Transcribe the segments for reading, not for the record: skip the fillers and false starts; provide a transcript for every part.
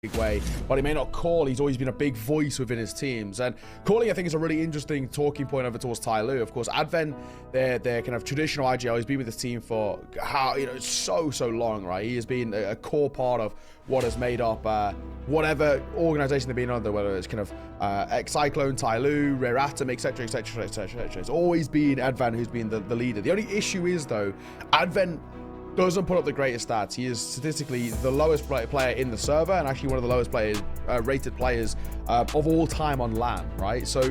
big way, but he may not call. He's always been a big voice within his teams, and calling I think is a really interesting talking point over towards TYLOO. Of course, Advent, their kind of traditional IGL, he's been with this team for so long, right? He has been a core part of what has made up whatever organization they've been under, whether it's kind of Cyclone, TYLOO, Rare Atom, etc. It's always been Advent who's been the leader. The only issue is though, Advent doesn't put up the greatest stats. He is statistically the lowest player in the server, and actually one of the lowest rated players of all time on LAN, right? So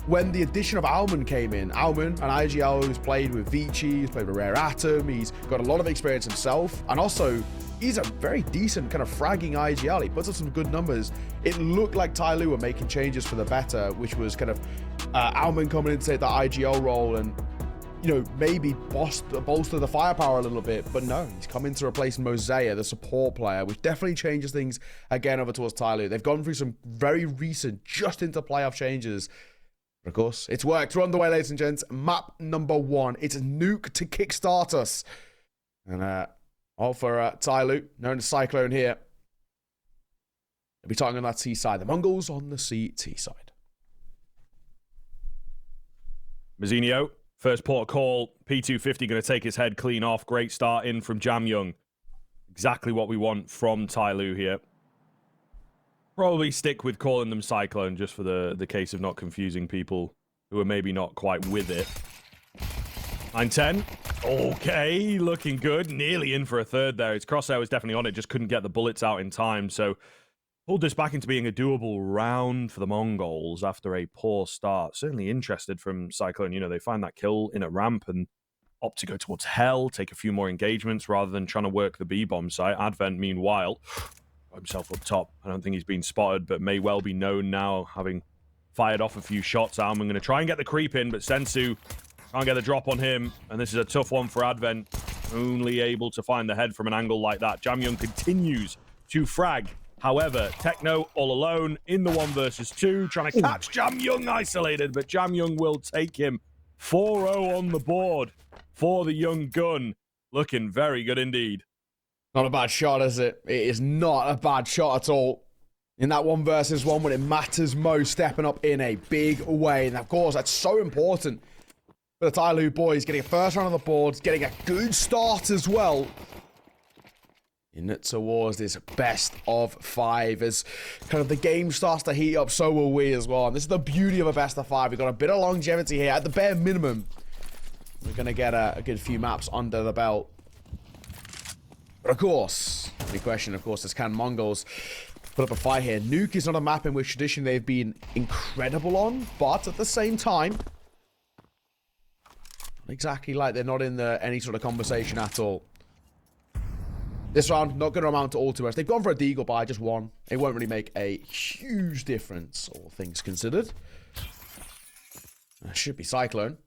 when the addition of Alman came in, Alman, an IGL who's played with Vici, he's played with Rare Atom, he's got a lot of experience himself, and also he's a very decent kind of fragging IGL. He puts up some good numbers. It looked like TYLOO were making changes for the better, which was kind of Alman coming in to take that IGL role and maybe bolster the firepower a little bit, but no, he's coming to replace Mosea, the support player, which definitely changes things again over towards TYLOO. They've gone through some very recent, just into playoff changes. But of course, it's worked. We're on the way, ladies and gents. Map number 1. It's Nuke to kickstart us. And all for TYLOO, known as Cyclone here. They'll be talking on that C side. The Mongols on the CT side. Mazzinho. First port of call, P250 going to take his head clean off. Great start in from Jamyoung. Exactly what we want from TYLOO here. Probably stick with calling them Cyclone just for the case of not confusing people who are maybe not quite with it. 9-10. Okay, looking good. Nearly in for a third there. His crosshair was definitely on it, just couldn't get the bullets out in time. So pulled this back into being a doable round for the Mongols after a poor start. Certainly interested from Cyclone. They find that kill in a ramp and opt to go towards Hell, take a few more engagements rather than trying to work the B-bomb site. Advent, meanwhile, got himself up top. I don't think he's been spotted, but may well be known now, having fired off a few shots. I'm going to try and get the creep in, but Sensu can't get the drop on him, and this is a tough one for Advent. Only able to find the head from an angle like that. Jamyoung continues to frag. However, Techno all alone in the 1 versus 2, trying to catch Jamyoung isolated, but Jamyoung will take him. 4-0 on the board for the young gun. Looking very good indeed. Not a bad shot, is it? It is not a bad shot at all. In that 1 versus 1 when it matters most, stepping up in a big way. And of course, that's so important for the TYLOO boys, getting a first round on the board, getting a good start as well. In it towards this best of 5 as kind of the game starts to heat up, so will we as well. And this is the beauty of a best of 5. We've got a bit of longevity here. At the bare minimum, we're going to get a good few maps under the belt. But of course, the question, of course, is can Mongols put up a fight here? Nuke is not a map in which traditionally they've been incredible on, but at the same time, exactly like they're not in any sort of conversation at all. This round, not going to amount to all too much. They've gone for a deagle by just 1. It won't really make a huge difference, all things considered. That should be Cyclone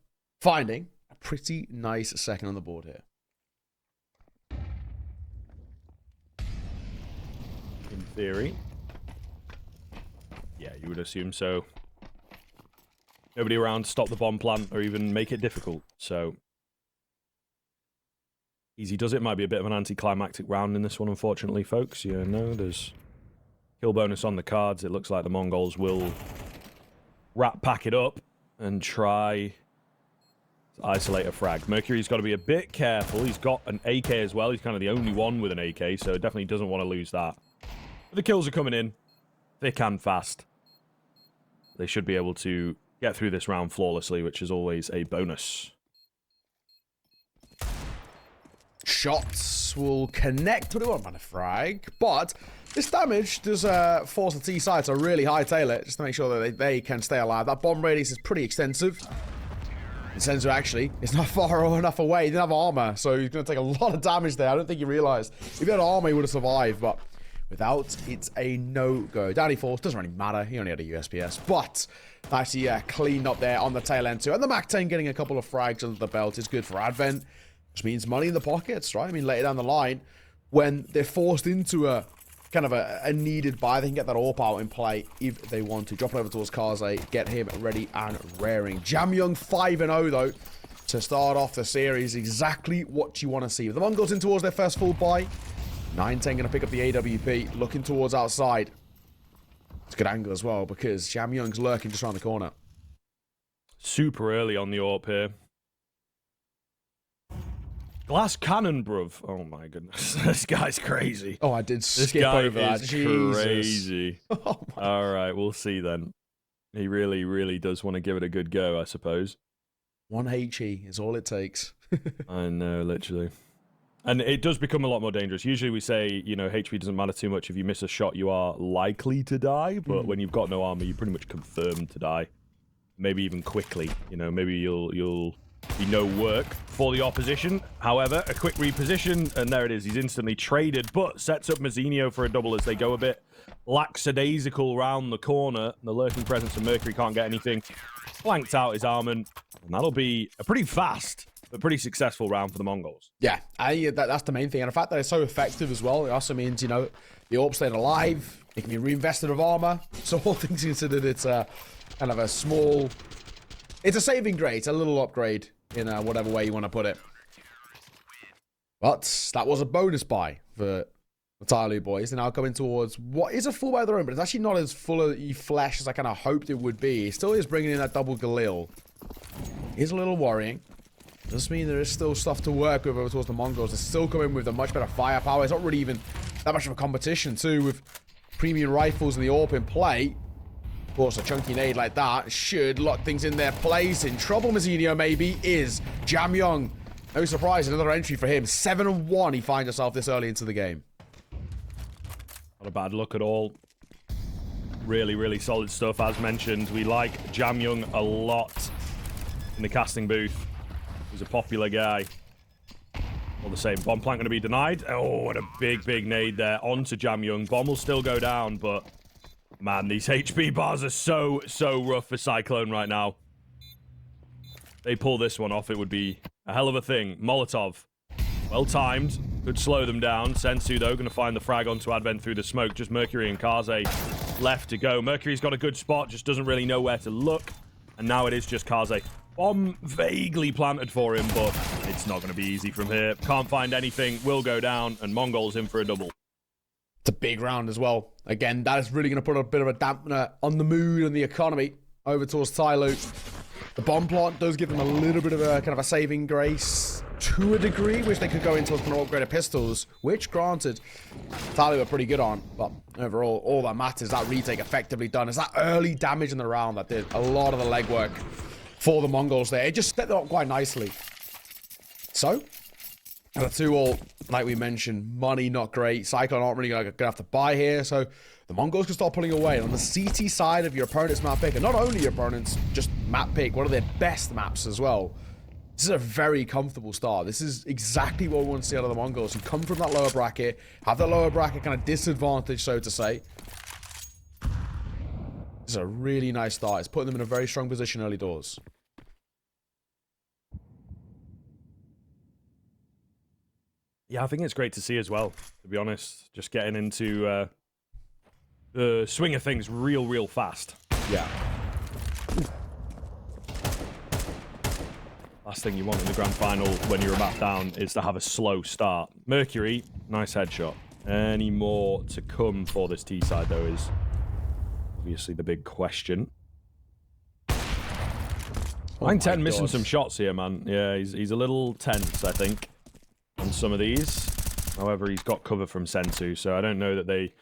finding a pretty nice second on the board here. In theory. Yeah, you would assume so. Nobody around to stop the bomb plant or even make it difficult, so easy does it. Might be a bit of an anticlimactic round in this one, unfortunately, folks. There's kill bonus on the cards. It looks like the Mongols will pack it up and try to isolate a frag. Mercury's got to be a bit careful. He's got an AK as well. He's kind of the only one with an AK, so definitely doesn't want to lose that. But the kills are coming in thick and fast. They should be able to get through this round flawlessly, which is always a bonus. Shots will connect, but it won't run a frag. But this damage does force the T side to really hightail it, just to make sure that they can stay alive. That bomb radius is pretty extensive. And Sensu actually is not far enough away. He didn't have armor, so he's going to take a lot of damage there. I don't think he realized. If he had armor, he would have survived, but without, it's a no-go. Down force doesn't really matter. He only had a USPS, but actually, cleaned up there on the tail end too. And the MAC-10 getting a couple of frags under the belt is good for Advent. Which means money in the pockets, right? I mean, later down the line, when they're forced into a kind of a needed buy, they can get that AWP out in play if they want to. Drop it over towards Kaze, get him ready and raring. Jamyoung 5-0, though, to start off the series. Exactly what you want to see. The Mongols in towards their first full buy. 910 going to pick up the AWP, looking towards outside. It's a good angle as well because Jam Young's lurking just around the corner. Super early on the AWP here. Glass cannon, bruv. Oh my goodness. This guy's crazy. Oh, I did skip over that. This guy is crazy. Oh All right, we'll see then. He really, really does want to give it a good go, I suppose. 1 HE is all it takes. I know, literally. And it does become a lot more dangerous. Usually we say, you know, HP doesn't matter too much. If you miss a shot, you are likely to die. But when you've got no armor, you're pretty much confirmed to die. Maybe even quickly. You know, maybe you'll be no work for the opposition. However, a quick reposition, and there it is. He's instantly traded, but sets up Mazinho for a double as they go a bit lackadaisical round the corner. The lurking presence of Mercury can't get anything. Flanked out his Armin, and that'll be a pretty fast but pretty successful round for the Mongols. Yeah, that's the main thing. And the fact that it's so effective as well, it also means, you know, the AWP staying alive, it can be reinvested of armor. So all things considered, it's a kind of a small... It's a saving grade, a little upgrade in whatever way you want to put it. But that was a bonus buy for the TYLOO boys. They're now coming towards what is a full buy of their own, but it's actually not as full of flesh as I kind of hoped it would be. It still is bringing in that double Galil. Is a little worrying. Does mean there is still stuff to work with over towards the Mongols. They're still coming with a much better firepower. It's not really even that much of a competition, too, with premium rifles and the AWP in play. Of course, a chunky nade like that should lock things in their place. In trouble, Mazinho, maybe, is Jam Young. No surprise, another entry for him. 7-1, he finds himself this early into the game. Not a bad look at all. Really, really solid stuff. As mentioned, we like Jam Young a lot in the casting booth. He's a popular guy. All the same, bomb plant going to be denied. Oh, what a big, big nade there onto Jam Young. Bomb will still go down, but man, these HP bars are so rough for Cyclone right now. They pull this one off, it would be a hell of a thing. Molotov, well timed, could slow them down. Sensu, though, going to find the frag onto Advent through the smoke. Just Mercury and Kaze left to go. Mercury's got a good spot, just doesn't really know where to look. And now it is just Kaze. Bomb vaguely planted for him, but it's not going to be easy from here. Can't find anything, will go down, and Mongols in for a double. It's a big round as well. Again, that is really going to put a bit of a dampener on the mood and the economy over towards TYLOO. The bomb plant does give them a little bit of a kind of a saving grace to a degree, which they could go into with more upgraded pistols, which, granted, TYLOO are pretty good on. But overall, all that matters, that retake effectively done. It's that early damage in the round that did a lot of the legwork for the Mongols there. It just stepped up quite nicely. So, the 2-all, like we mentioned, money not great. Cyclone aren't really going to have to buy here, so the Mongols can start pulling away. And on the CT side of your opponent's map pick, and not only your opponent's just map pick, one of their best maps as well. This is a very comfortable start. This is exactly what we want to see out of the Mongols, who come from that lower bracket, have that lower bracket kind of disadvantage, so to say. This is a really nice start. It's putting them in a very strong position early doors. Yeah, I think it's great to see as well, to be honest. Just getting into the swing of things real fast. Yeah. Last thing you want in the grand final when you're a map down is to have a slow start. Mercury, nice headshot. Any more to come for this T side, though, is obviously the big question. 910 missing some shots here, man. Yeah, he's a little tense, I think, on some of these. However, he's got cover from Sensu, so I don't know that they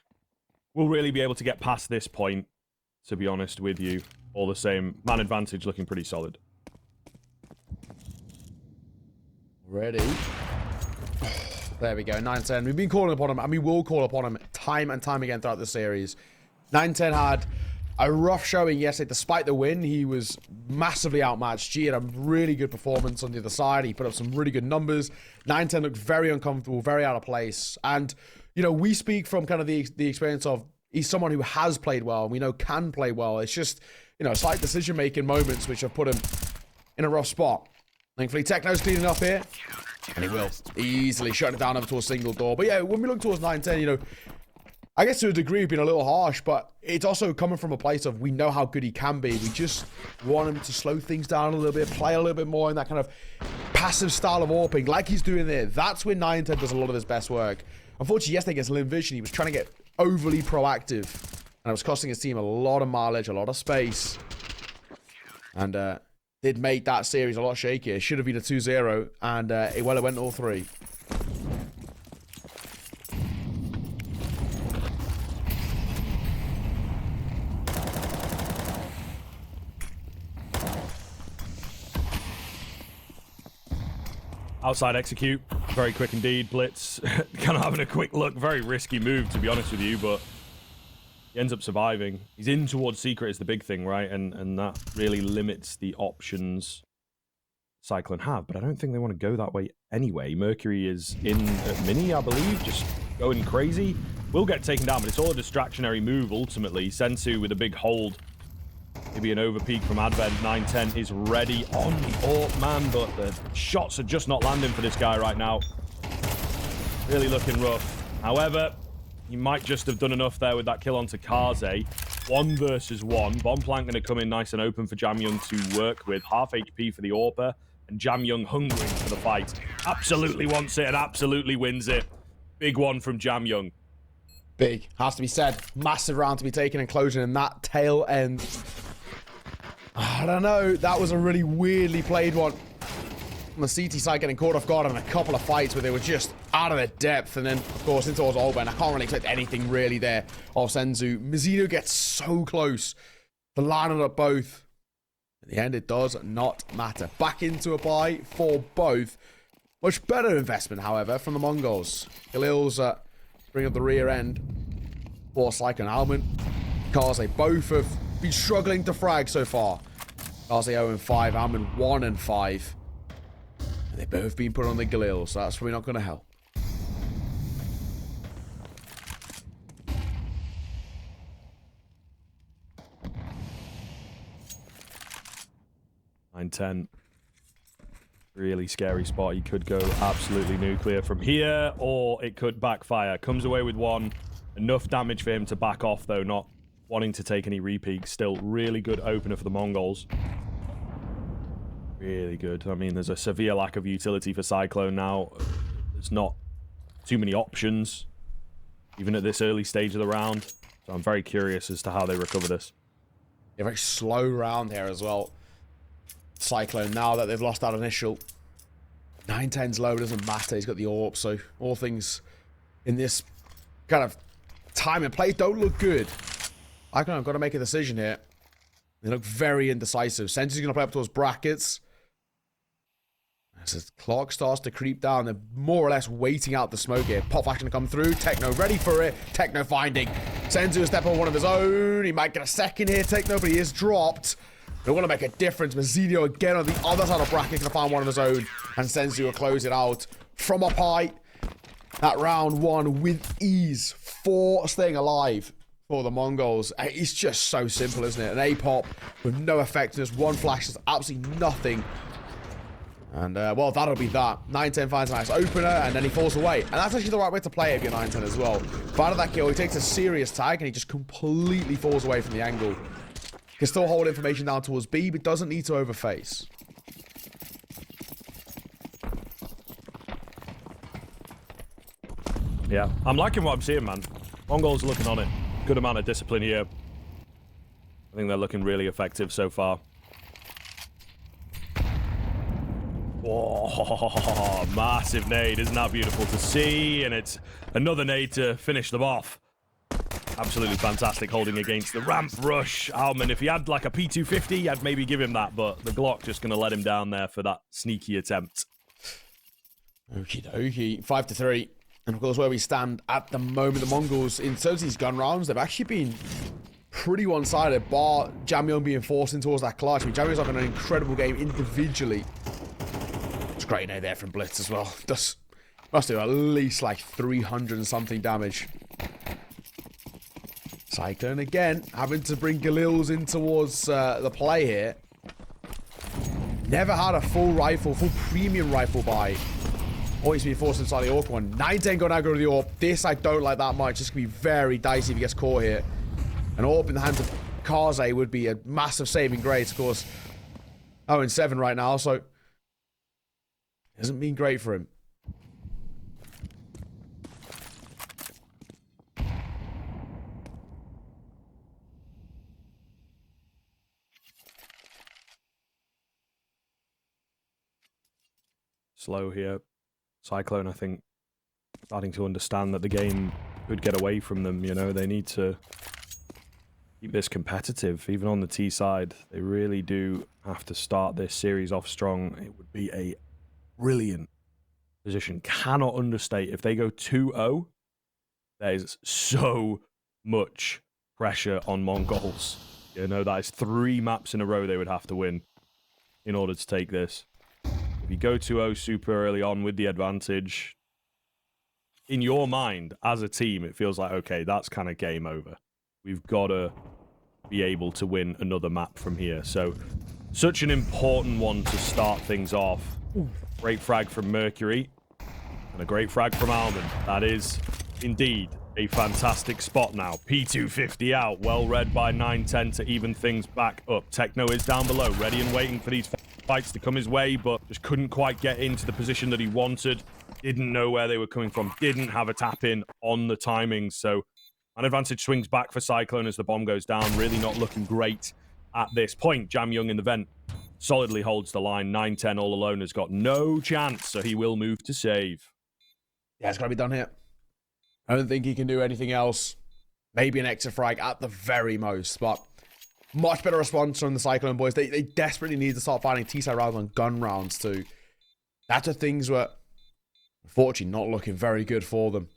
will really be able to get past this point, to be honest with you. All the same, man advantage looking pretty solid. Ready. There we go, 910. We've been calling upon him, and we will call upon him time and time again throughout the series. 910 had a rough showing yesterday. Despite the win, he was massively outmatched. G had a really good performance on the other side. He put up some really good numbers. 910 looked very uncomfortable, very out of place. And, you know, we speak from kind of the experience of he's someone who has played well, and we know can play well. It's just, you know, slight decision-making moments which have put him in a rough spot. Thankfully, Techno's cleaning up here. And he will. Easily shutting it down over to a single door. But yeah, when we look towards 910, you know, I guess to a degree we've been a little harsh, but it's also coming from a place of we know how good he can be. We just want him to slow things down a little bit, play a little bit more in that kind of passive style of AWPing like he's doing there. That's when 910 does a lot of his best work. Unfortunately, yesterday against Lim Vision, he was trying to get overly proactive. And it was costing his team a lot of mileage, a lot of space. And did make that series a lot shakier. It should have been a 2-0. And it went all 3. Outside execute, very quick indeed. Blitz, kind of having a quick look. Very risky move, to be honest with you, but he ends up surviving. He's in towards Secret is the big thing, right? And that really limits the options Cyclone have, but I don't think they want to go that way anyway. Mercury is in at Mini, I believe, just going crazy. Will get taken down, but it's all a distractionary move, ultimately. Sensu with a big hold. Maybe an overpeak from Advent. 9-10 is ready on the AWP, man, but the shots are just not landing for this guy right now. Really looking rough. However, he might just have done enough there with that kill onto Kaze. 1 versus 1. Bomb plant going to come in nice and open for Jamyoung to work with. Half HP for the AWPer, and Jamyoung hungering for the fight. Absolutely wants it and absolutely wins it. Big one from Jamyoung. Big. Has to be said. Massive round to be taken and closing in that tail end. I don't know. That was a really weirdly played one. On the CT side getting caught off guard in a couple of fights where they were just out of their depth. And then, of course, into towards Olben. I can't really expect anything really there of Senzu. Mizzino gets so close to lining up both. In the end, it does not matter. Back into a buy for both. Much better investment, however, from the Mongols. Khalil's bring up the rear end for Cyclone. Alman, Kaze, both have been struggling to frag so far. Kaze 0-5, Alman 1-5. And they've both been put on the Galil, so that's probably not going to help. (9-10). Really scary spot. He could go absolutely nuclear from here, or it could backfire. Comes away with 1. Enough damage for him to back off, though, not wanting to take any repeats. Still really good opener for the Mongols. Really good. I mean, there's a severe lack of utility for Cyclone now. There's not too many options, even at this early stage of the round. So I'm very curious as to how they recover this. A very slow round here as well. Cyclone, now that they've lost that initial 9-10's low, doesn't matter. He's got the AWP, so all things in this kind of time and play don't look good. I've got to make a decision here. They look very indecisive. Sensu's going to play up towards brackets. As the clock starts to creep down, they're more or less waiting out the smoke here. Pop flash going to come through. Techno ready for it. Techno finding. Sensu a step on one of his own. He might get a second here, Techno, but he is dropped. They want to make a difference. Mazzino again on the other side of bracket going to find one of his own. And Sensu will close it out from up high. That round 1 with ease. 4 staying alive for the Mongols. It's just so simple, isn't it? An A-pop with no effectiveness. 1 flash is absolutely nothing. And, well, that'll be that. 9-10 finds a nice opener, and then he falls away. And that's actually the right way to play it if you're 9-10 as well. Part of that kill, he takes a serious tag, and he just completely falls away from the angle. He can still hold information down towards B, but doesn't need to overface. Yeah, I'm liking what I'm seeing, man. Mongols are looking on it. Good amount of discipline here. I think they're looking really effective so far. Whoa, massive nade. Isn't that beautiful to see? And it's another nade to finish them off. Absolutely fantastic holding against the ramp rush. Alman, if he had like a P250, I'd maybe give him that, but the Glock just going to let him down there for that sneaky attempt. Okie dokie. 5-3. And of course, where we stand at the moment, the Mongols, in terms of these gun rounds, they've actually been pretty one-sided, bar Jamyoung being forced in towards that clutch. I mean, Jamyoung's having an incredible game individually. It's great nade there from Blitz as well. Must do at least like 300 and something damage. Cyclone again, having to bring Galils in towards the play here. Never had a full premium rifle buy. Always been forced inside the AWP one. 9-10 go now go to the AWP. This I don't like that much. This could be very dicey if he gets caught here. An AWP in the hands of Kaze would be a massive saving grace, of course. 0-7 right now, so hasn't been great for him. slow here. Cyclone, I think, starting to understand that the game could get away from them. You know, they need to keep this competitive, even on the T side. They really do have to start this series off strong. It would be a brilliant position. Cannot understate, if they go 2-0, there's so much pressure on Mongols. You know, that is 3 maps in a row they would have to win in order to take this. If you go 2-0 super early on with the advantage, in your mind, as a team, it feels like, okay, that's kind of game over. We've got to be able to win another map from here. So, such an important one to start things off. Great frag from Mercury, and a great frag from Almond. That is indeed a fantastic spot now. P250 out, well read by 910 to even things back up. Techno is down below, ready and waiting for these fights to come his way, but just couldn't quite get into the position that he wanted. Didn't know where they were coming from, didn't have a tap in on the timings. So an advantage swings back for Cyclone as the bomb goes down. Really not looking great at this point. Jam Young in the vent solidly holds the line. 910 all alone has got no chance, so he will move to save. Yeah, it's got to be done here. I don't think he can do anything else. Maybe an extra frag at the very most, but much better response from the Cyclone boys. They desperately need to start finding T-side rounds on gun rounds too. That's the things were, unfortunately, not looking very good for them.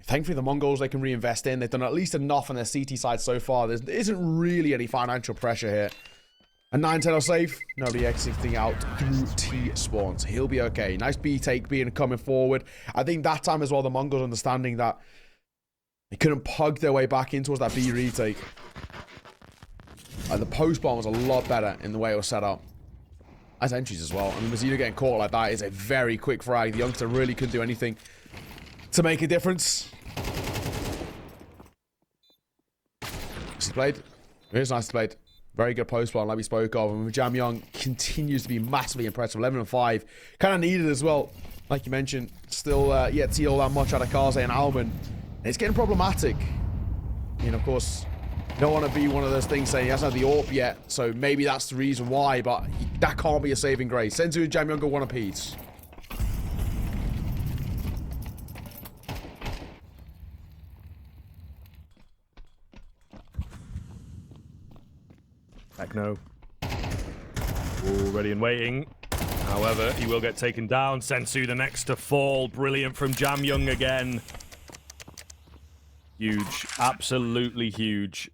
Thankfully, the Mongols they can reinvest in. They've done at least enough on their CT side so far. There isn't really any financial pressure here. And 910 are safe. Nobody exiting out through T-spawns. He'll be okay. Nice B take being coming forward. I think that time as well, the Mongols understanding that they couldn't pug their way back in towards that B retake. And the post bomb was a lot better in the way it was set up. Nice entries as well. I mean, Mazzino getting caught like that is a very quick frag. The youngster really couldn't do anything to make a difference. Nicely played. It is nicely played. Very good post bomb like we spoke of. And Jam Young continues to be massively impressive. 11 and 5. Kind of needed as well. Like you mentioned, still yet to see all that much out of Kaze and Alman. It's getting problematic. I mean, of course, you don't want to be one of those things saying he hasn't had the AWP yet, so maybe that's the reason why, but that can't be a saving grace. Senzu and Jam Young go one apiece. Techno. All ready and waiting. However, he will get taken down. Sensu the next to fall. Brilliant from Jam Young again. Huge. Absolutely huge.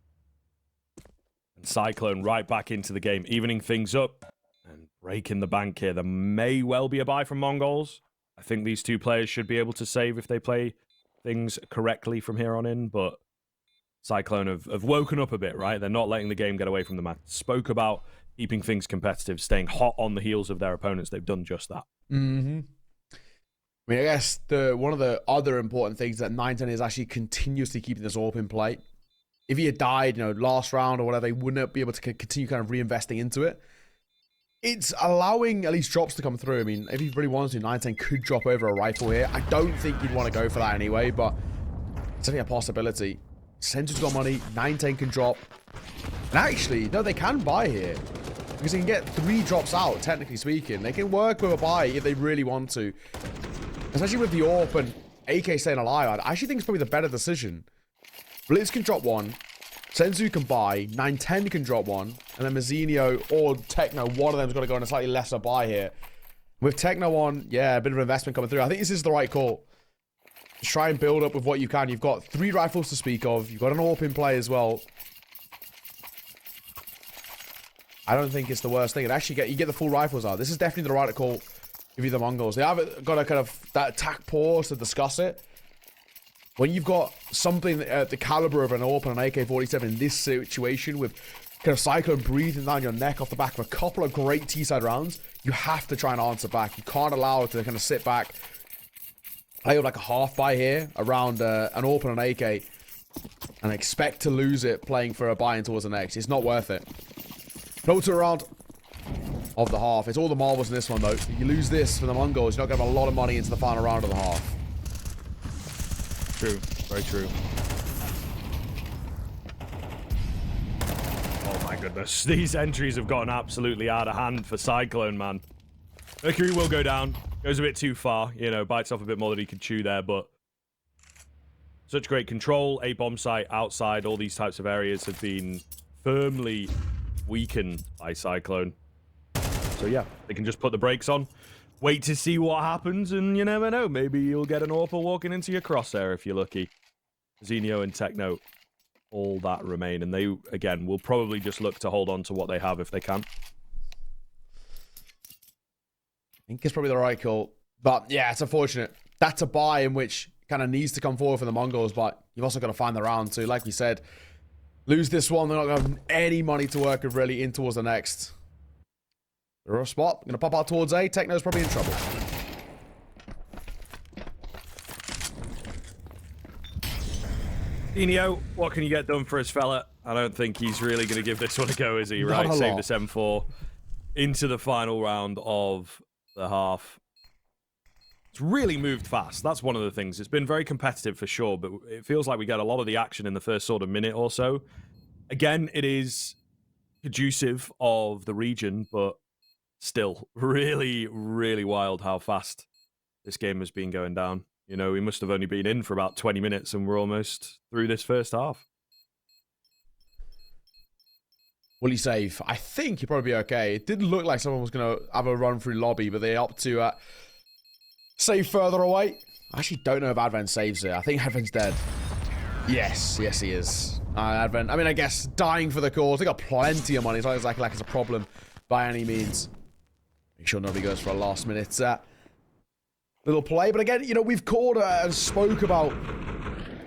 And Cyclone right back into the game, evening things up and breaking the bank here. There may well be a buy from Mongols. I think these two players should be able to save if they play things correctly from here on in, but Cyclone have woken up a bit, right? They're not letting the game get away from them. I spoke about keeping things competitive, staying hot on the heels of their opponents. They've done just that. Mm-hmm. I mean, I guess one of the other important things that 910 is actually continuously keeping this AWP in play. If he had died, you know, last round or whatever, they wouldn't be able to continue kind of reinvesting into it. It's allowing at least drops to come through. I mean, if he really wants to, 910 could drop over a rifle here. I don't think he'd want to go for that anyway, but it's only a possibility. Sensu's got money, 910 can drop. And actually, no, they can buy here. Because they can get 3 drops out, technically speaking. They can work with a buy if they really want to. Especially with the AWP and AK staying alive, I actually think it's probably the better decision. Blitz can drop 1. Sensu can buy. 910 can drop 1. And then Mazzinho or Techno, one of them's got to go on a slightly lesser buy here. With Techno on, yeah, a bit of investment coming through. I think this is the right call. Just try and build up with what you can. You've got 3 rifles to speak of. You've got an AWP in play as well. I don't think it's the worst thing. And actually, you get the full rifles out. This is definitely the right call if you're the Mongols. They haven't got a kind of that attack pause to discuss it. When you've got something at the caliber of an AWP and an AK-47 in this situation with kind of Cyclone breathing down your neck off the back of a couple of great T-side rounds, you have to try and answer back. You can't allow it to kind of sit back, play with like a half buy here around an AWP and an AK and expect to lose it playing for a buy-in towards the next. It's not worth it. No turnaround of the half. It's all the marbles in this one, though. If you lose this for the Mongols, you're not going to have a lot of money into the final round of the half. True. Very true. Oh my goodness. These entries have gotten absolutely out of hand for Cyclone, man. Mercury will go down. Goes a bit too far. You know, bites off a bit more than he could chew there, but such great control. A bomb site outside. All these types of areas have been firmly weakened by Cyclone. So yeah, they can just put the brakes on. Wait to see what happens, and you never know. Maybe you'll get an AWPer walking into your crosshair if you're lucky. Xenio and Techno, all that remain. And they, again, will probably just look to hold on to what they have if they can. I think it's probably the right call. But yeah, it's unfortunate. That's a buy in which kind of needs to come forward for the Mongols, but you've also got to find the round too. Like we said, lose this one, they're not going to have any money to work with really in towards the next. They're a spot. Going to pop out towards A. Techno's probably in trouble. Xenio, what can you get done for his fella? I don't think he's really going to give this one a go, is he? Right, save the 7-4 into the final round of the half. It's really moved fast. That's one of the things. It's been very competitive for sure, but it feels like we get a lot of the action in the first sort of minute or so. Again, it is conducive of the region, but still really, really wild how fast this game has been going down. You know, we must have only been in for about 20 minutes and we're almost through this first half. Will he save? I think he'll probably be okay. It didn't look like someone was going to have a run through lobby, but they opt to save further away. I actually don't know if Advent saves it. I think Advent's dead. Yes, yes he is. Advent, I mean, I guess dying for the cause. They got plenty of money. It's not exactly like it's a problem by any means. Make sure nobody goes for a last minute little play. But again, you know, we've called and spoke about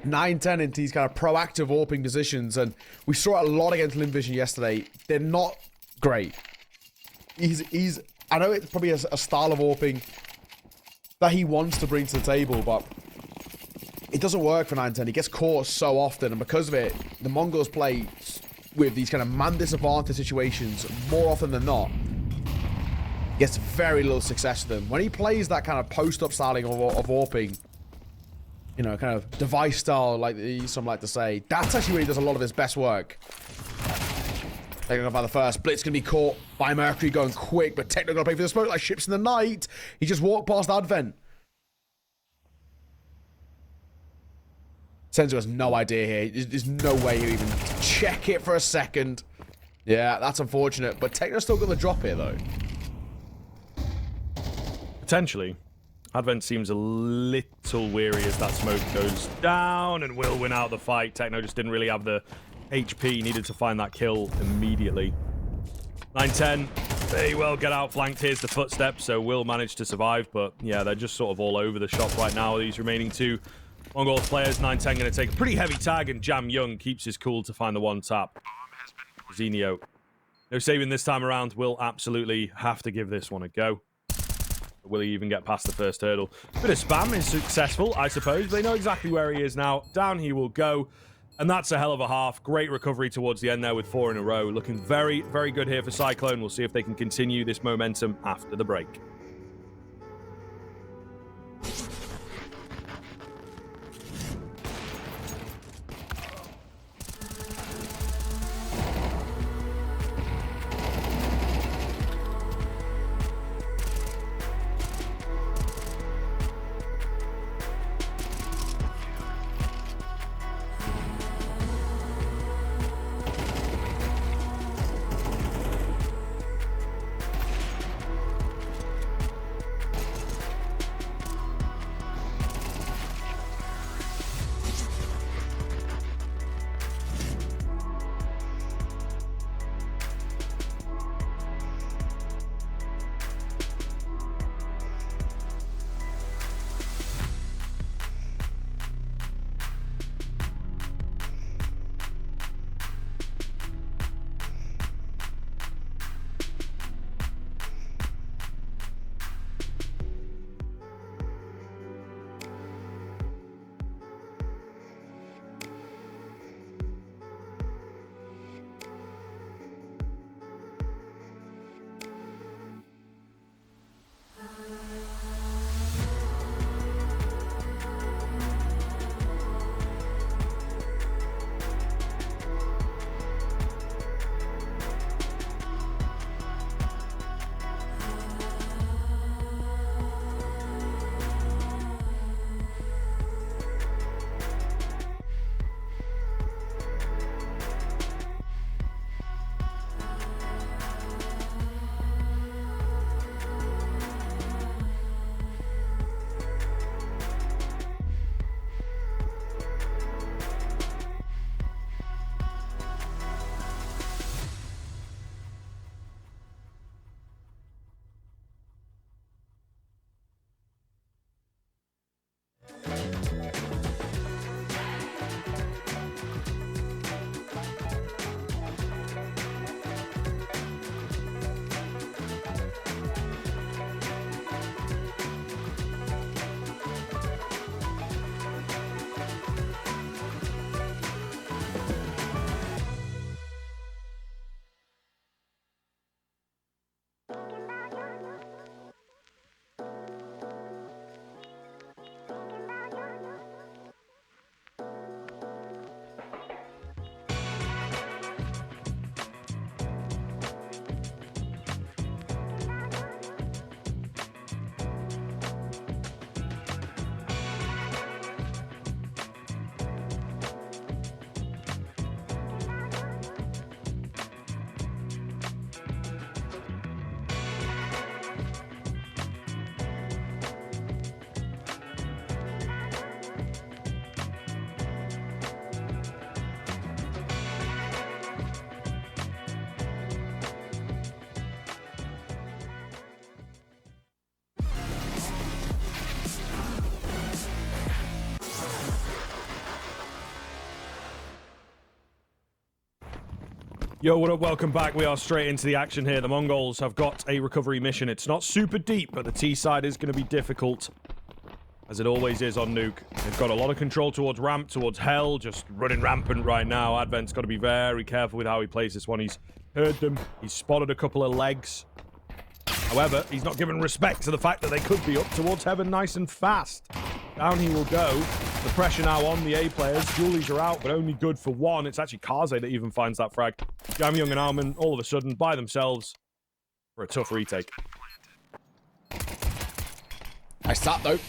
9-10 into these kind of proactive AWPing positions, and we saw it a lot against Limvision yesterday. They're not great. He's I know it's probably a style of AWPing that he wants to bring to the table, but it doesn't work for 9-10. He gets caught so often, and because of it, the Mongols play with these kind of man disadvantage situations more often than not. He gets very little success with them. When he plays that kind of post-up styling of AWPing, you know, kind of device style, like some like to say, that's actually where he does a lot of his best work. Taking off by the first. Blitz can be caught by Mercury going quick, but Techno gonna pay for the smoke like ships in the night. He just walked past Advent. Senzo has no idea here. There's no way he'll even check it for a second. Yeah, that's unfortunate. But Techno's still got the drop here, though. Potentially. Advent seems a little weary as that smoke goes down and will win out the fight. Techno just didn't really have the HP. Needed to find that kill immediately. 9-10. They will get outflanked. Here's the footsteps, so will manage to survive. But yeah, they're just sort of all over the shop right now. These remaining two Mongols players. 9-10 going to take a pretty heavy tag, and Jam Young keeps his cool to find the one tap. Xenio. No saving this time around. Will absolutely have to give this one a go. Will he even get past the first hurdle? Bit of spam is successful, I suppose. They know exactly where he is now. Down he will go. And that's a hell of a half. Great recovery towards the end there with 4 in a row. Looking very, very good here for Cyclone. We'll see if they can continue this momentum after the break. Yo, what up? Welcome back. We are straight into the action here. The Mongols have got a recovery mission. It's not super deep, but the T side is going to be difficult, as it always is on Nuke. They've got a lot of control towards ramp, towards hell, just running rampant right now. Advent's got to be very careful with how he plays this one. He's heard them. He's spotted a couple of legs. However, he's not given respect to the fact that they could be up towards heaven nice and fast. Down he will go. The pressure now on the A players. Julies are out, but only good for one. It's actually Kaze that even finds that frag. Jamyoung and Alman, all of a sudden, by themselves for a tough retake. Nice tap, though.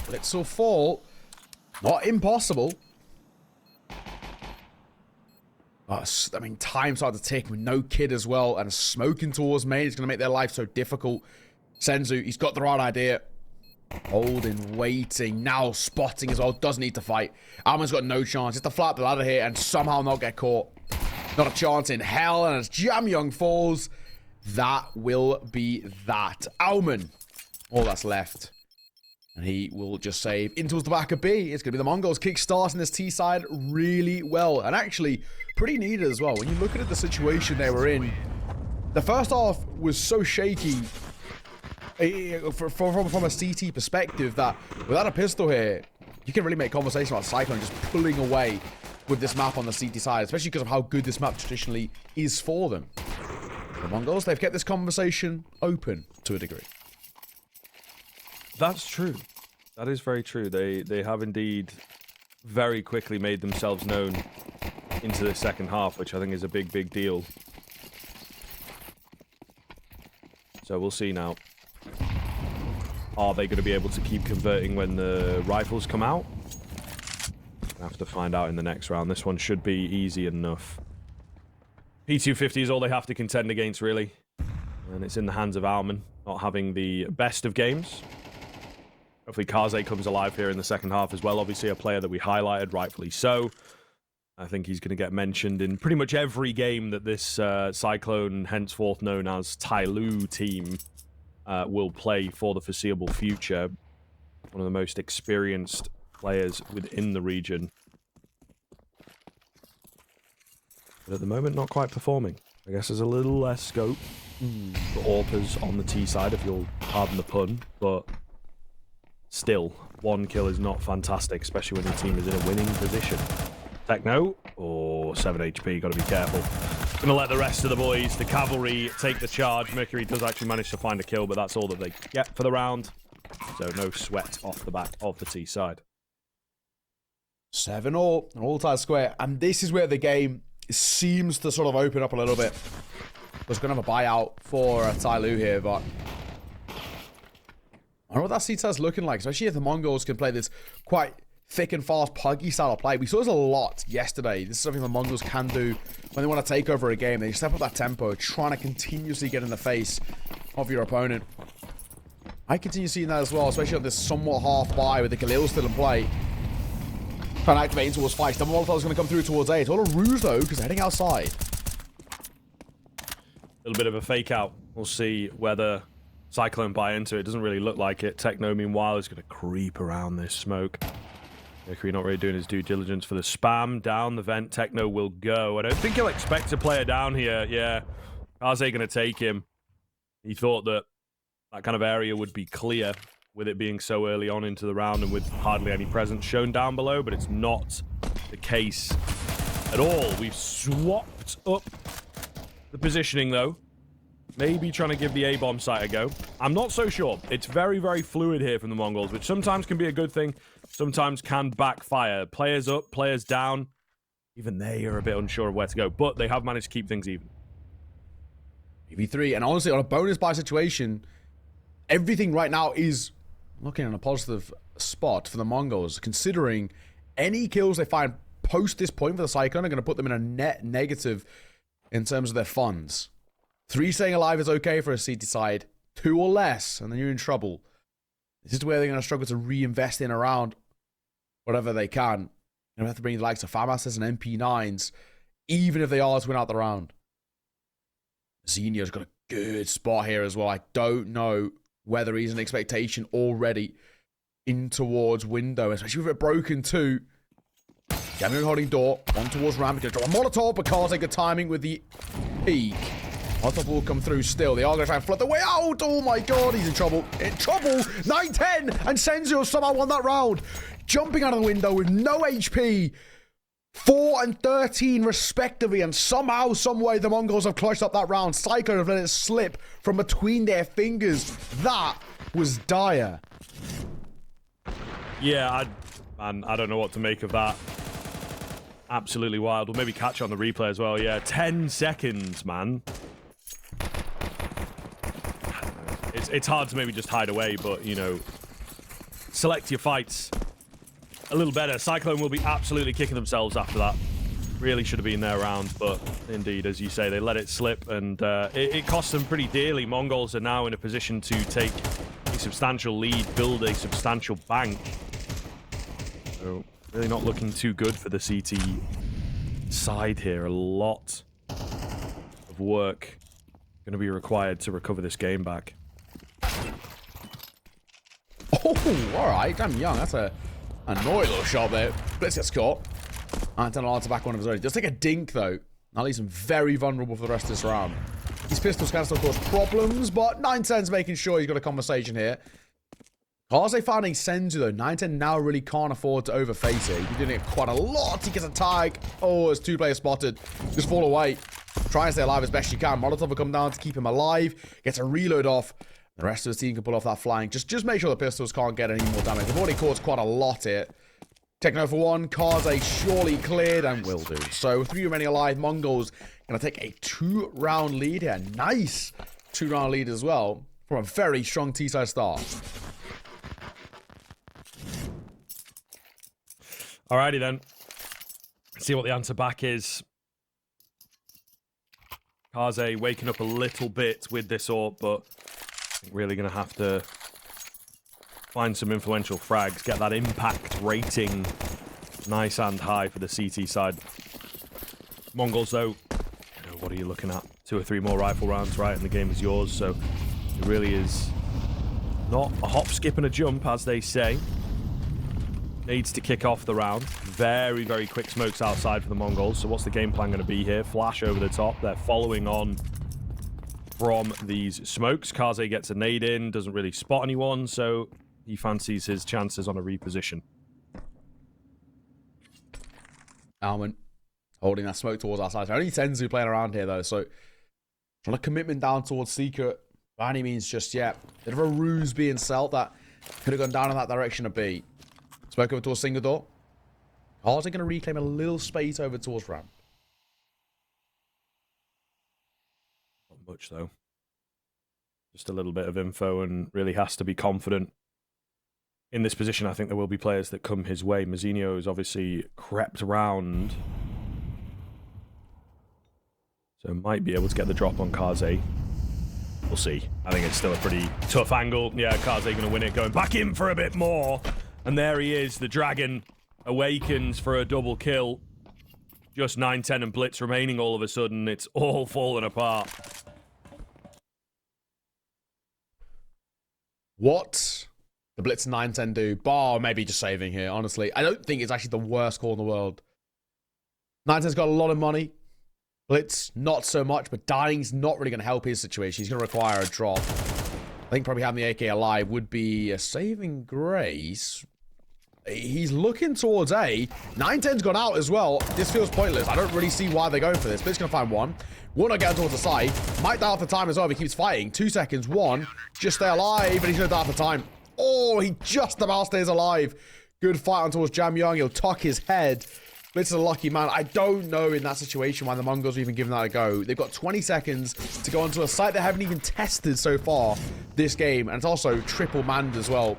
Blitz will fall. Not impossible. But, I mean, time started to tick with no kid as well. And smoking towards main is going to make their life so difficult. Senzu, he's got the right idea. Holding, waiting, now spotting as well. Doesn't need to fight. Alman's got no chance. Just to flat the ladder here and somehow not get caught. Not a chance in hell. And as Jamyoung falls, that will be that. Alman, all that's left. And he will just save in towards the back of B. It's going to be the Mongols kickstarting this T side really well. And actually, pretty needed as well. When you look at the situation they were in, the first half was so shaky from a CT perspective that without a pistol here, you can really make conversation about Cyclone just pulling away with this map on the CT side, especially because of how good this map traditionally is for them. The Mongols, they've kept this conversation open to a degree. That's true. That is very true. They have indeed very quickly made themselves known into the second half, which I think is a big deal. So we'll see now. Are they going to be able to keep converting when the rifles come out? We'll have to find out in the next round. This one should be easy enough. P250 is all they have to contend against, really. And it's in the hands of Alman, not having the best of games. Hopefully Kaze comes alive here in the second half as well. Obviously a player that we highlighted, rightfully so. I think he's going to get mentioned in pretty much every game that this Cyclone, henceforth known as TYLOO team, will play for the foreseeable future. One of the most experienced players within the region. But at the moment, not quite performing. I guess there's a little less scope for AWPers on the T side, if you'll pardon the pun, but still, one kill is not fantastic, especially when the team is in a winning position. Techno, or 7 HP, gotta be careful. Gonna let the rest of the boys, the cavalry, take the charge. Mercury does actually manage to find a kill, but that's all that they get for the round. So no sweat off the back of the T side. 7-all, all tied square. And this is where the game seems to sort of open up a little bit. There's gonna have a buyout for TYLOO here, but I don't know what that C-Test looking like, especially if the Mongols can play this quite thick and fast, puggy style of play. We saw this a lot yesterday. This is something the Mongols can do when they want to take over a game. They step up that tempo, trying to continuously get in the face of your opponent. I continue seeing that as well, especially on this somewhat half buy with the Khalil still in play. Trying to activate in towards fight. The Molotov is going to come through towards A. It's all a ruse though, because they're heading outside. A little bit of a fake out. We'll see whether Cyclone buy into it. Doesn't really look like it. Techno, meanwhile, is going to creep around this smoke. Mercury not really doing his due diligence for the spam. Down the vent, Techno will go. I don't think he'll expect a player down here. Yeah, Kaze going to take him. He thought that that kind of area would be clear with it being so early on into the round and with hardly any presence shown down below, but it's not the case at all. We've swapped up the positioning, though. Maybe trying to give the A-bomb site a go. I'm not so sure. It's very fluid here from the Mongols, which sometimes can be a good thing, sometimes can backfire. Players up, players down. Even they are a bit unsure of where to go, but they have managed to keep things even. PV3, and honestly, on a bonus buy situation, everything right now is looking in a positive spot for the Mongols, considering any kills they find post this point for the Cyclone are going to put them in a net negative in terms of their funds. 3 staying alive is okay for a CT side. 2 or less, and then you're in trouble. This is where they're going to struggle to reinvest in around whatever they can. They have to bring the likes of FAMASs and MP9s, even if they are to win out the round. Zenio's got a good spot here as well. I don't know whether he's an expectation already in towards window, especially with it broken too. Jamyung holding door. One towards ramp. Gonna drop a Molotov, but Kaze good timing with the peak. Molotov will come through still. They are going to try and flood the way out. Oh my god, he's in trouble. In trouble. 9-10. And Senzio somehow won that round. Jumping out of the window with no HP. 4 and 13 respectively, and somehow, someway, the Mongols have clutched up that round. Cyclone have let it slip from between their fingers. That was dire. Yeah, I don't know what to make of that. Absolutely wild. We'll maybe catch on the replay as well. Yeah, 10 seconds, man. It's hard to maybe just hide away, but, you know, select your fights a little better. Cyclone will be absolutely kicking themselves after that. Really should have been there around, but indeed, as you say, they let it slip, and it cost them pretty dearly. Mongols are now in a position to take a substantial lead, build a substantial bank. So, really not looking too good for the CT side here. A lot of work going to be required to recover this game back. Oh, all right. Damn young. That's a naughty little shot there. Blitz gets caught. Anton allowed to back one of his own. He does take a dink, though. That leaves him very vulnerable for the rest of this round. These pistols can still cause problems, but 9-10's making sure he's got a conversation here. Kaze finding Senzu, though. 9-10 now really can't afford to overface it. He's doing it quite a lot. He gets a tag. Oh, there's 2 players spotted. Just fall away. Try and stay alive as best you can. Molotov will come down to keep him alive. Gets a reload off. The rest of the team can pull off that flank. Just make sure the pistols can't get any more damage. They've already caused quite a lot here. Techno for 1. Kaze surely cleared and will do. So 3 remaining alive. Mongols going to take a 2-round lead here. Nice 2-round lead as well from a very strong T-side start. Alrighty then. Let's see what the answer back is. Kaze waking up a little bit with this AWP, but really going to have to find some influential frags, get that impact rating nice and high for the CT side. Mongols, though, you know, what are you looking at? 2 or 3 more rifle rounds, right, and the game is yours, so it really is not a hop, skip, and a jump, as they say. Needs to kick off the round. Very, very quick smokes outside for the Mongols, so what's the game plan going to be here? Flash over the top. They're following on from these smokes. Kaze gets a nade in, doesn't really spot anyone, so he fancies his chances on a reposition. Alman holding that smoke towards our side. Only Senzu playing around here, though, so trying to commitment down towards Secret by any means just yet. Bit of a ruse being set that could have gone down in that direction a bit. Smoke over towards single door. Kaze going to reclaim a little space over towards ramp. Not much, though. Just a little bit of info, and really has to be confident in this position. I think there will be players that come his way. Mazzinho has obviously crept around, so might be able to get the drop on Kaze. We'll see. I think it's still a pretty tough angle. Yeah, Kaze going to win it, going back in for a bit more. And there he is. The Dragon awakens for a double kill. Just 9-10 and Blitz remaining all of a sudden. It's all falling apart. What the Blitz 9-10 do? Bar maybe just saving here, honestly. I don't think it's actually the worst call in the world. 9-10's got a lot of money. Blitz, not so much, but dying's not really going to help his situation. He's going to require a drop. I think probably having the AK alive would be a saving grace. He's looking towards A. 9-10's gone out as well. This feels pointless. I don't really see why they're going for this. Blitz going to find one. Will not get towards the side. Might die off the time as well if he keeps fighting. 2 seconds. 1. Just stay alive, and he's going to die off the time. Oh, he just about stays alive. Good fight on towards Jamyung. He'll tuck his head. Blitz is a lucky man. I don't know in that situation why the Mongols are even giving that a go. They've got 20 seconds to go onto a site they haven't even tested so far this game. And it's also triple manned as well.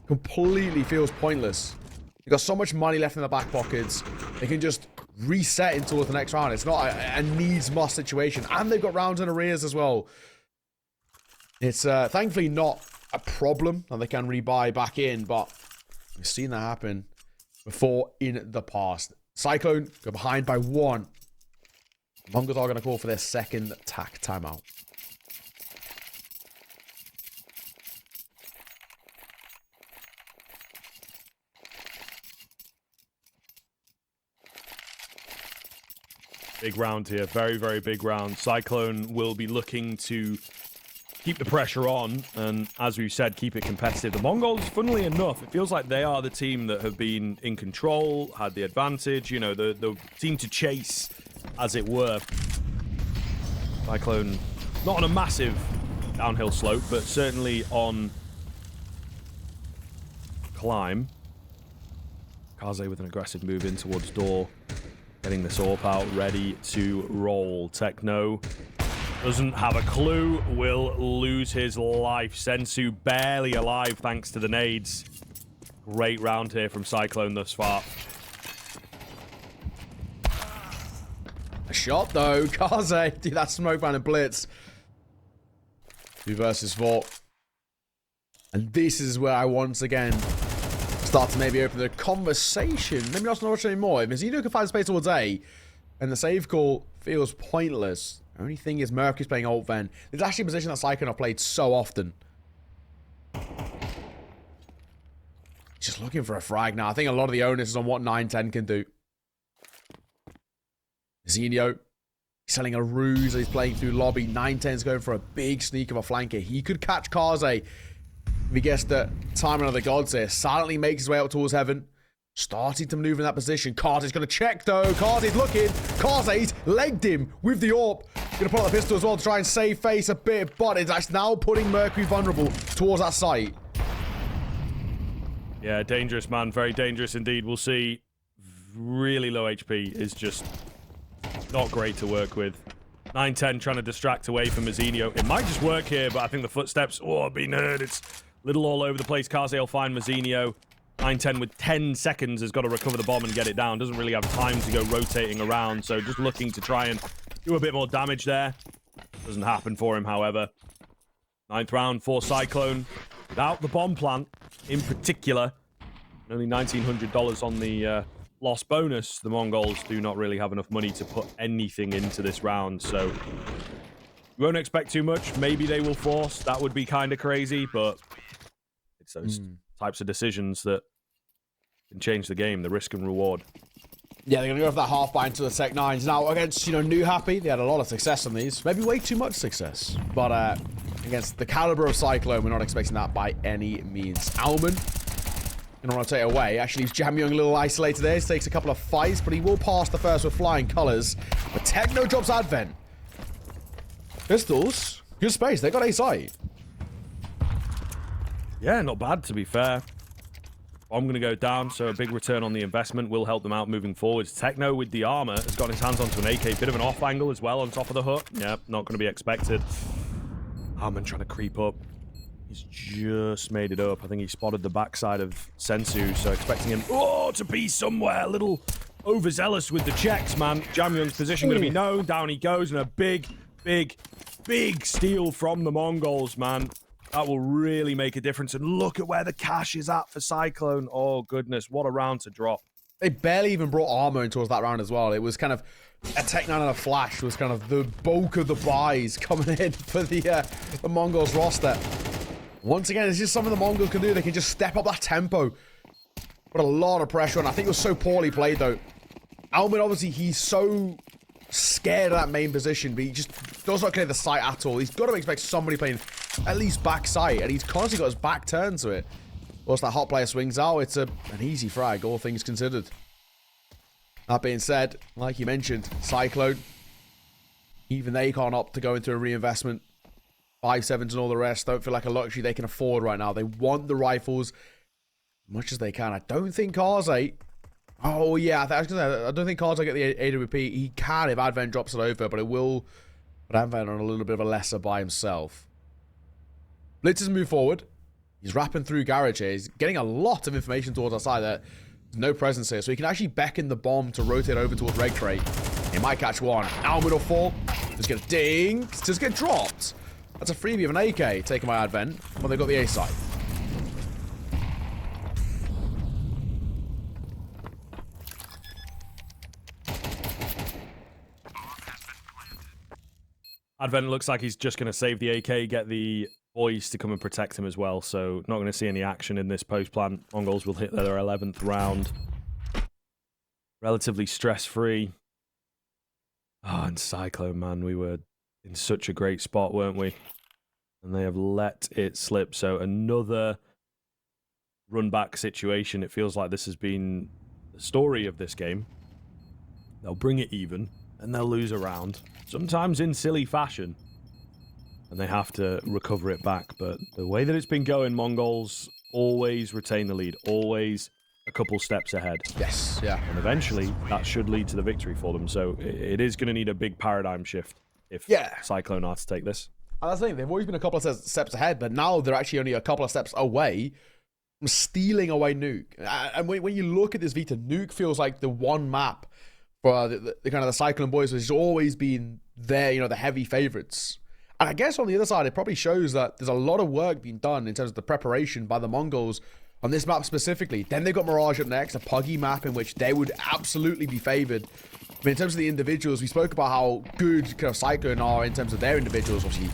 Completely feels pointless. They've got so much money left in their back pockets. They can just reset into the next round. It's not a needs-must situation. And they've got rounds in arrears as well. It's thankfully not a problem that they can rebuy back in, but we've seen that happen before in the past. Cyclone go behind by 1. Mongols are going to call for their second tack timeout. Big round here. Very, very big round. Cyclone will be looking to keep the pressure on, and as we've said, keep it competitive. The Mongols, funnily enough, it feels like they are the team that have been in control, had the advantage, you know, the team to chase, as it were. Cyclone, not on a massive downhill slope, but certainly on climb. Kaze with an aggressive move in towards door. Getting this AWP out, ready to roll. Techno doesn't have a clue, will lose his life. Sensu barely alive thanks to the nades. Great round here from Cyclone thus far. A shot though, Kaze. Dude, that smoke man and blitz. 2 versus 4. And this is where I once again start to maybe open the conversation. Maybe not so much anymore. If Mizzino can find space towards A, and the save call feels pointless. The only thing is Mercury's playing alt Ven. It's actually a position that Cyclone have played so often. Just looking for a frag now. I think a lot of the onus is on what 9-10 can do. Mizzino selling a ruse. He's playing through lobby. 9-10's going for a big sneak of a flanker. He could catch Kaze. If he gets the timing of the gods here, silently makes his way up towards heaven. Starting to maneuver in that position. Kaze's going to check though. Kaze's looking. Kaze's legged him with the AWP. Going to pull out the pistol as well to try and save face a bit. But it's now putting Mercury vulnerable towards that site. Yeah, dangerous, man. Very dangerous indeed. We'll see. Really low HP is just not great to work with. 9-10 trying to distract away from Mizzino. It might just work here, but I think the footsteps have been heard. It's little all over the place. Kaze will find Mizzino. 9-10 with 10 seconds has got to recover the bomb and get it down. Doesn't really have time to go rotating around, so just looking to try and do a bit more damage there. Doesn't happen for him, however. 9th round for Cyclone. Without the bomb plant, in particular. Only $1,900 on the loss bonus. The Mongols do not really have enough money to put anything into this round, so we won't expect too much. Maybe they will force. That would be kind of crazy, but it's those types of decisions that can change the game, the risk and reward. Yeah, they're going to go for that half bind to the Tech 9s. Now, against, New Happy, they had a lot of success on these. Maybe way too much success. But against the caliber of Cyclone, we're not expecting that by any means. Alman going to rotate away. Actually, Jamyoung a little isolated there. He takes a couple of fights, but he will pass the first with flying colors. But Techno drops Advent. Pistols, good space. They got A site. Yeah, not bad, to be fair. I'm going to go down, so a big return on the investment will help them out moving forwards. Techno with the armor has got his hands onto an AK. Bit of an off angle as well on top of the hook. Yeah, not going to be expected. Arman trying to creep up. He's just made it up. I think he spotted the backside of Sensu, so expecting him to be somewhere. A little overzealous with the checks, man. Jamyoung's position going to be known. Down he goes, and a big steal from the Mongols, man. That will really make a difference. And look at where the cash is at for Cyclone. Oh, goodness. What a round to drop. They barely even brought armor in towards that round as well. It was kind of a Tech 9 and a flash was kind of the bulk of the buys coming in for the Mongols roster. Once again, it's just something the Mongols can do. They can just step up that tempo. Put a lot of pressure on. I think it was so poorly played, though. Alman, obviously, he's so scared of that main position, but he just does not clear the site at all. He's got to expect somebody playing at least back site, and he's constantly got his back turned to it. Once that hot player swings out, it's an easy frag, all things considered. That being said, like you mentioned, Cyclone, even they can't opt to go into a reinvestment. 5.7s and all the rest don't feel like a luxury they can afford right now. They want the rifles as much as they can. I don't think Kaze... Oh, yeah, I don't think Kaze will get the AWP. He can if Advent drops it over, but it will put Advent on a little bit of a lesser by himself. Blitzes move forward. He's rapping through garage here. He's getting a lot of information towards our side. There's no presence here, so he can actually beckon the bomb to rotate over towards Red Crate. He might catch one. Alman will fall. Just get a ding. Just get dropped. That's a freebie of an AK taken by Advent. Well, they got the A side. Advent looks like he's just going to save the AK, get the boys to come and protect him as well, so not going to see any action in this post-plant. Mongols will hit their 11th round. Relatively stress-free. Ah, and Cyclone, man, we were in such a great spot, weren't we? And they have let it slip. So another run back situation. It feels like this has been the story of this game. They'll bring it even, and they'll lose a round, sometimes in silly fashion. And they have to recover it back. But the way that it's been going, Mongols always retain the lead, always a couple steps ahead. Yes, yeah. And eventually, that should lead to the victory for them. So it is going to need a big paradigm shift if Cyclone are to take this. And that's the thing, they've always been a couple of steps ahead, but now they're actually only a couple of steps away from stealing away Nuke. And when you look at this Vita, Nuke feels like the one map for the kind of the Cyclone boys, which has always been their, the heavy favorites. And I guess on the other side, it probably shows that there's a lot of work being done in terms of the preparation by the Mongols on this map specifically. Then they've got Mirage up next, a puggy map in which they would absolutely be favored. I mean, in terms of the individuals, we spoke about how good kind of Cyclone are in terms of their individuals. Obviously,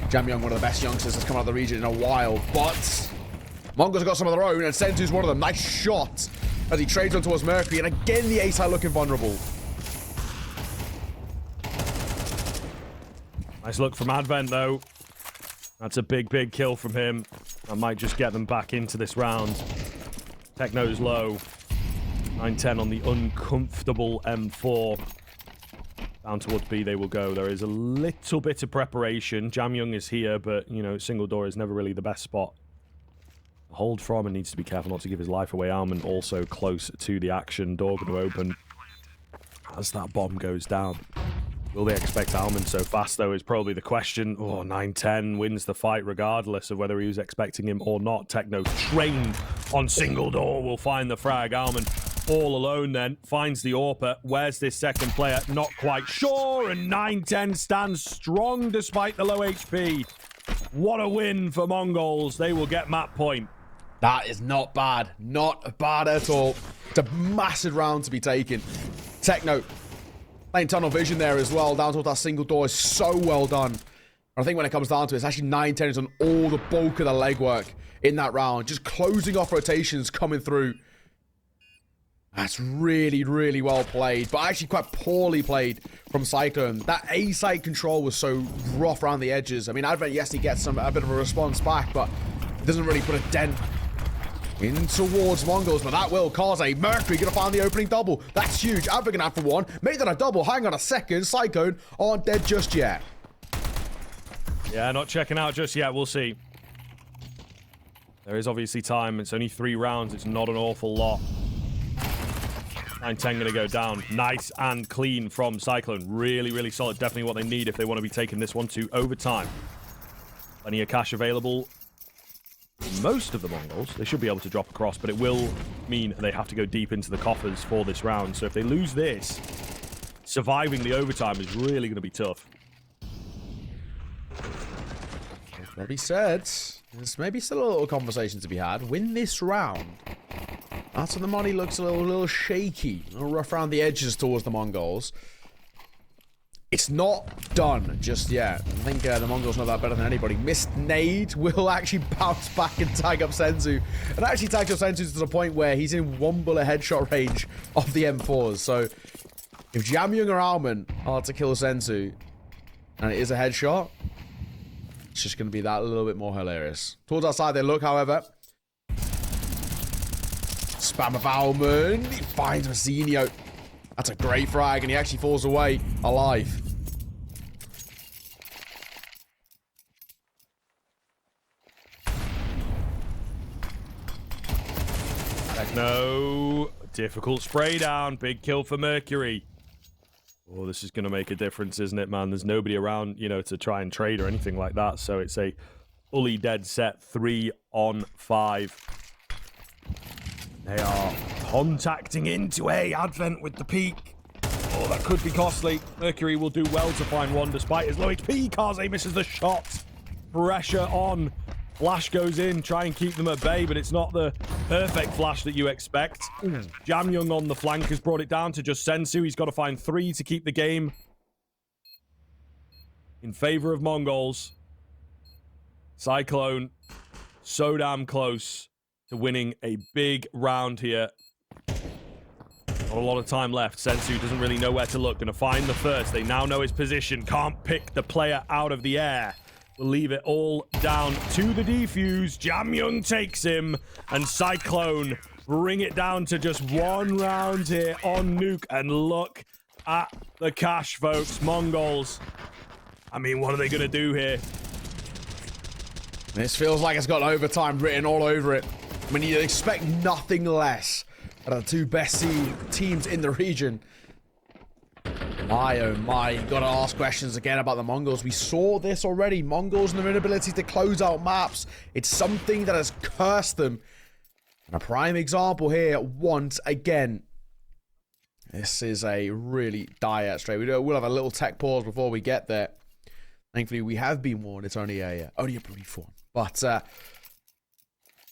Jamyung, one of the best youngsters that's come out of the region in a while. But Mongols have got some of their own, and Sensu's one of them. Nice shot as he trades on towards Mercury. And again, the A-side looking vulnerable. Nice look from Advent, though. That's a big, big kill from him. That might just get them back into this round. Techno's low. 9-10 on the uncomfortable M4. Down towards B they will go. There is a little bit of preparation. Jamyung is here, but, single door is never really the best spot. Hold from and needs to be careful not to give his life away. Almond also close to the action. Door going to open as that bomb goes down. Will they expect Almond so fast, though, is probably the question. Oh, 9-10 wins the fight regardless of whether he was expecting him or not. Techno trained on single door will find the frag. Almond all alone then, finds the AWPer. Where's this second player? Not quite sure, and 9-10 stands strong despite the low HP. What a win for Mongols. They will get map point. That is not bad. Not bad at all. It's a massive round to be taken. Techno playing tunnel vision there as well. Down towards that single door is so well done. And I think when it comes down to it, it's actually 9-10 is on all the bulk of the legwork in that round. Just closing off rotations coming through. That's really, really well played, but actually quite poorly played from Cyclone. That A-side control was so rough around the edges. I mean, Advent, yes, he gets a bit of a response back, but it doesn't really put a dent in towards Mongols, but that will cause a Mercury gonna find the opening double. That's huge. Advent gonna have for one. Made that a double. Hang on a second. Cyclone aren't dead just yet. Yeah, not checking out just yet. We'll see. There is obviously time. It's only 3 rounds. It's not an awful lot. 9-10 going to go down. Nice and clean from Cyclone. Really, really solid. Definitely what they need if they want to be taking this one to overtime. Plenty of cash available. Most of the Mongols, they should be able to drop across, but it will mean they have to go deep into the coffers for this round. So if they lose this, surviving the overtime is really going to be tough. Maybe said, there's maybe still a little conversation to be had. Win this round. That's when the money looks a little shaky, a little rough around the edges towards the Mongols. It's not done just yet. I think the Mongols know that better than anybody. Missed nade will actually bounce back and tag up Sensu. And actually tags up Sensu to the point where he's in 1 bullet headshot range of the M4s. So if Jamyung or Alman are to kill Sensu, and it is a headshot, it's just going to be that little bit more hilarious. Towards our side they look, however. Spam of Alman. He finds Mazinho. That's a great frag, and he actually falls away alive. No. Difficult spray down. Big kill for Mercury. Oh, this is going to make a difference, isn't it, man? There's nobody around, to try and trade or anything like that. So it's a fully dead set 3-on-5. They are contacting into A. Advent with the peak. Oh, that could be costly. Mercury will do well to find one despite his low HP. Kaze misses the shot. Pressure on. Flash goes in. Try and keep them at bay, but it's not the perfect flash that you expect. Jamyung on the flank has brought it down to just Sensu. He's got to find 3 to keep the game in favor of Mongols. Cyclone, so damn close to winning a big round here. Not a lot of time left. Sensu doesn't really know where to look. Gonna find the first. They now know his position. Can't pick the player out of the air. We'll leave it all down to the defuse. Jamyoung takes him. And Cyclone bring it down to just 1 round here on Nuke. And look at the cash, folks. Mongols. I mean, what are they gonna do here? This feels like it's got overtime written all over it. I mean, you expect nothing less out of the 2 best teams in the region. My, oh my, you gotta ask questions again about the Mongols. We saw this already. Mongols and their inability to close out maps. It's something that has cursed them. And a prime example here, once again. This is a really dire straight. We'll have a little tech pause before we get there. Thankfully, we have been warned. It's only a brief one. But,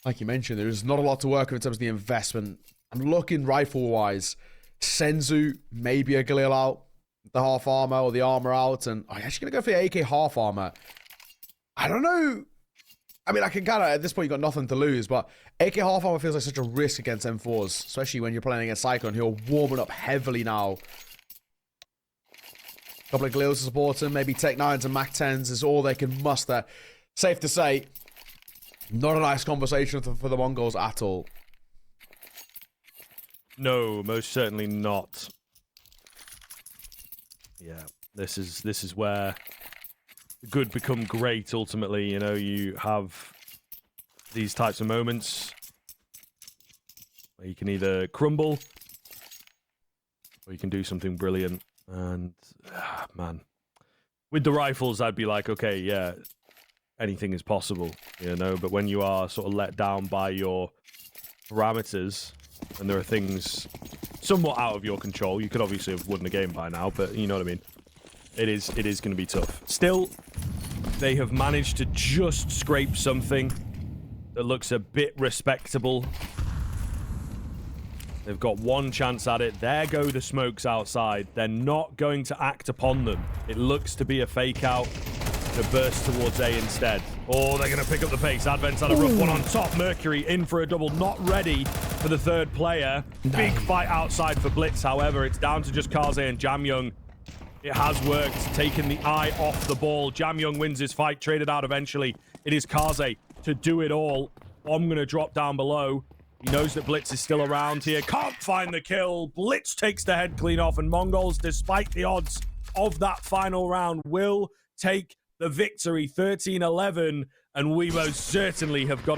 like you mentioned, there is not a lot to work with in terms of the investment. I'm looking rifle-wise. Senzu, maybe a Galil out. The half armor or the armor out. And I'm actually going to go for the AK half armor. I don't know. I mean, I can kind of, at this point, you've got nothing to lose. But AK half armor feels like such a risk against M4s. Especially when you're playing against Cyclone, who are warming up heavily now. Couple of Galils to support him. Maybe Tech 9s and Mac 10s is all they can muster. Safe to say, not a nice conversation for the Mongols at all. No, most certainly not. Yeah, this is where good become great. Ultimately, you know, you have these types of moments where you can either crumble or you can do something brilliant. And man, with the rifles, I'd be like, okay, yeah, anything is possible, you know. But when you are sort of let down by your parameters, and there are things somewhat out of your control, you could obviously have won the game by now. But you know what I mean. It is going to be tough. Still, they have managed to just scrape something that looks a bit respectable. They've got 1 chance at it. There go the smokes outside. They're not going to act upon them. It looks to be a fake out to burst towards A instead. Oh, they're going to pick up the pace. Advent's had a rough one on top. Mercury in for a double. Not ready for the 3rd player. No. Big fight outside for Blitz, however. It's down to just Kaze and Jamyoung. It has worked. Taking the eye off the ball. Jamyoung wins his fight. Traded out eventually. It is Kaze to do it all. Bomb going to drop down below. He knows that Blitz is still around here. Can't find the kill. Blitz takes the head clean off. And Mongols, despite the odds of that final round, will take the victory. 13-11. And we most certainly have got